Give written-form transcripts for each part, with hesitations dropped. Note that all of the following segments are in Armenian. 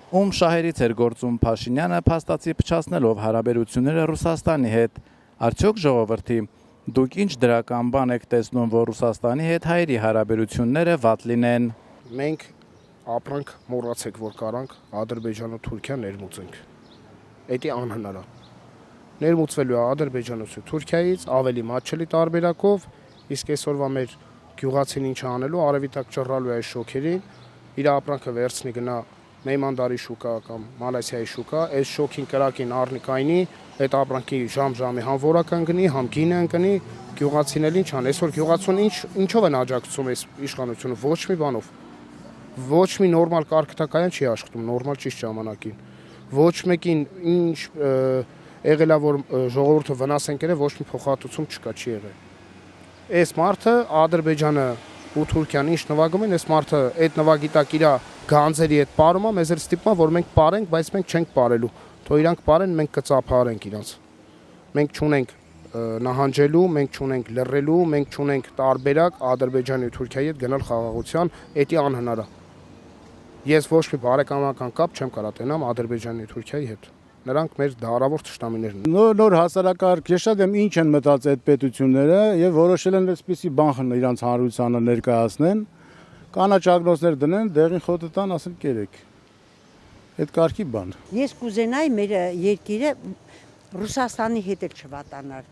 Ում շահերից էր գործում Փաշինյանը, փաստացի փչացնելով հարաբերությունները Ռուսաստանի հետ։ Արդյոք ժողովրդի, դուք ինչ դրական բան եք տեսնում, որ Ռուսաստանի հետ հայերի հարաբերությունները վատ լինեն։ Մենք ապրանք մոռացեք, որ կարանք Ադրբեջանը Թուրքիա ներմուծենք։ Դա անհնար է։ Ներմուծվելու է Ադրբեջանից ու Թուրքիայից ավելի մատչելի տարբերակով, իսկ այսօրվա մեր գյուղացին ինչ անելու, արևի տակ ճռռալու է այս շոքերին, իր ապրանքը վերցնի գնա Մեյմանդարի շուկա կամ Մալայսիայի շուկա, այս շոքին կրակին առնի կայնի, այդ ապրանքի ժամ-ժամի համ որական գնի, համ գինը ընկնի, գյուղացին էլ ինչ ան, այսօր գյուղացուն ինչով են աջակցում այս իշխանությունը, ոչ մի բանով, ոչ մի նորմալ կարգտակայան չի աշխատում, նորմալ ճիշտ ժամանակին, ոչ մեկին ինչ եղել է, որ ժողովուրդը վնաս են կրել, ոչ մի փոխհատուցում չկա, չի եղել։ Այս մարդը Ադրբեջանը ու Թուրքիան ինչ նվագում են, այս մարդը այդ նվագի տակ իր գանձերի հետ պարում է, մեզ էլ ստիպում է, որ մենք պարենք, բայց մենք չենք պարելու։ Թող իրանք պարեն, մենք կծափարենք իրանց։ Մենք չունենք նահանջելու, մենք չունենք լռելու, մենք չունենք տարբերակ Ադրբեջանի ու Թուրքիայի հետ գնալ խաղաղության, դա անհնար է։ Ես ոչ մի բարեկամական կապ չեմ կարող տենամ Ադրբեջանի ու Թուրքիայի հետ։ Նրանք մեր դարավոր թշնամիներն են։ Նոր հասարակարգ ես շատ եմ ինչ են մտածել այդ պետությունները եւ որոշել են այսպիսի բան իրանց հանրությանը ներկայացնեն, կանաչ ագնոցներ դնեն, դեղին խոտը տան, ասեն կերեք։ Այդ կարգի բան։ Ես կուզենայի մեր երկիրը Ռուսաստանի հետ էլ չվատանար,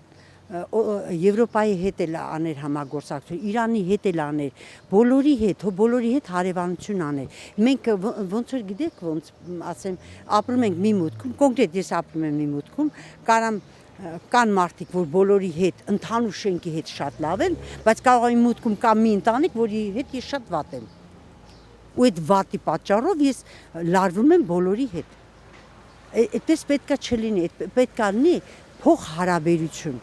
Եվրոպայի հետ էլ աներ համագործակցություն, Իրանի հետ էլ աներ, բոլորի հետ հարևանություն աներ։ Մենք ոնց որ գիտեք, ոնց ասեմ, ապրում ենք մի մուտքում, կոնկրետ ես ապրում եմ մի մուտքում, կան մարդիկ, որ բոլորի հետ, ընդհանուր շենքի հետ շատ լավ են, բայց կարող է մուտքում կա մի ընտանիք, որի հետ ես շատ վատ եմ։ Ու այդ վատի պատճառով ես լարվում եմ բոլորի հետ։ Այդպես պետքա չլինի, պետքա լինի փոխ հարաբերություն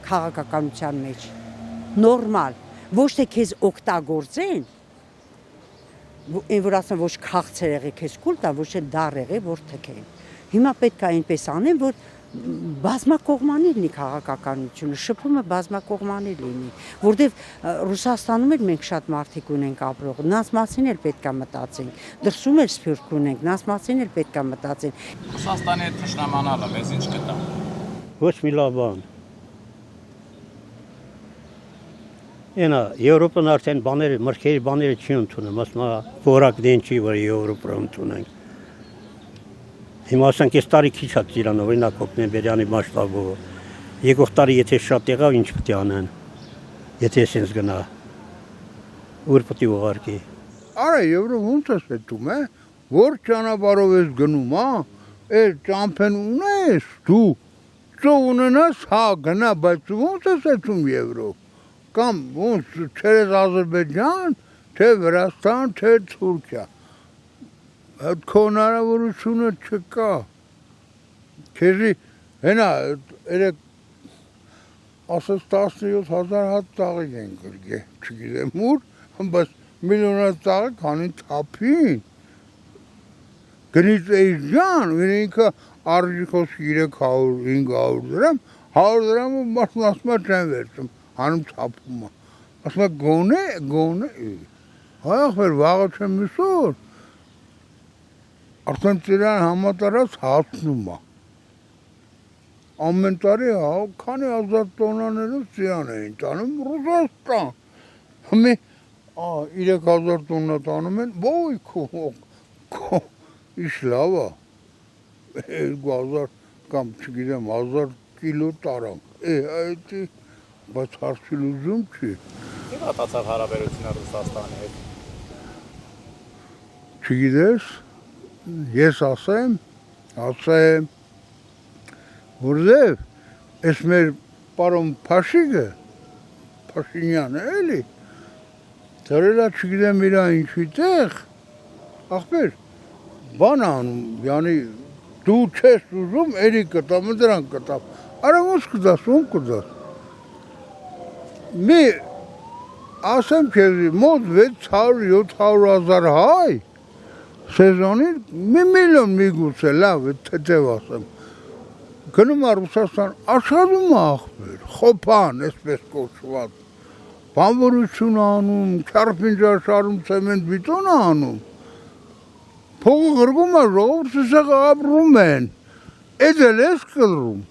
քաղաքականության մեջ, նորմալ, ոչ թե քեզ օգտագործեն, որ ասեն ոչ քաղցր եղի քեզ կուլ տա, ոչ էլ դառ եղի, որ թքեն։ Հիմա պետք է այնպես անեն, որ բազմակողմանի լինի քաղաքականությունը, շփումը բազմակողմանի լինի, որտեվ Ռուսաստանում էլ մենք շատ մարդիկ ունենք ապրող, նրանց մասին էլ պետք է մտածենք, դրսում էլ սփյուռք ունենք, նրանց մասին էլ պետք է մտածենք։ Ռուսաստանի հետ թշնամանալը մեզ ինչ կտա։ Ոչ մի լավ բան։ Ենա Եվրոպան արդեն բաները, մրգերի բաները չի ընդունում, ասում է որակ դեն չի, որ Եվրոպա ընդունենք։ Հիմա ասենք այս տարի քիչ է Ծիրանով, օրինակ Հոկտեմբերյանի մասշտաբով։ Եկող տարի եթե շատ եղավ, ինչ պետք է անեն։ Եթե sense գնա։ Ուր պետք է ուղարկի։ Արա Եվրոպան ոնց է ստում է, որ ճանապարհով ես գնում, հա, այդ ճամփեն ունես դու, ծով ունենաս, հա գնա, բայց ոնց է ստում Եվրոպա։ Կամ ոնց չերես Ադրբեջան, թե Վրաստան, թե Թուրքիա։ Այդ քո հնարավորությունը չկա։ Քեզի հենա երեք ասած 17,000 հատ ծաղիկ են գրգե, չգիտեմ ուր, բայց միլիոնած ծաղիկ հանին թափին։ Գնից էժան, ինքը արժիքոս 300-500 դրամ, 100 դրամը մարդն ասում է չեն վերցում, հանում թափում է։ Ասում է գոնե, հայախվեր վաղը չեմ միսոր, արդեն ծիրան համատարած հասնում է։ Ամեն տարի քանի հազար տոնաներով ծիրան էին տանում Ռուսաստան։ Հիմա 3000 տոննա տանում են, ոյ քո ինչ լավ է։ 2000 կամ չգիտեմ 1000 կիլո տարանք։ Այդ բայց հարցի լուզում չի։ Ինչ պատասխան հարաբերությունը Ռուսաստանի հետ։ Չգիտես, ես ասեմ, որտեվ այս մեր պարոն Փաշիկը, Փաշինյանը էլի, դրելա չգիտեմ իրա ինչի տեղ, ախպեր, բան անում, յանի դու չես ուզում, էլի կտամ, դրան կտամ, արա ոնց կդաս, ում կդաս։ Մի ասեմ քեզի մոտ 600-700 հազար հայ սեզոնին մի միլիոն միգուցե լավ է թեթև ասեմ գնում է Ռուսաստան աշխատում է ախպեր, խոփան, այսպես կոչված բանվորություն անում, քարպինջաշարում ցեմենտ բիտոն անում Փողը գրվում է, ժողովուրդը սա ապրում են։ Էդ էլ էս կլրում։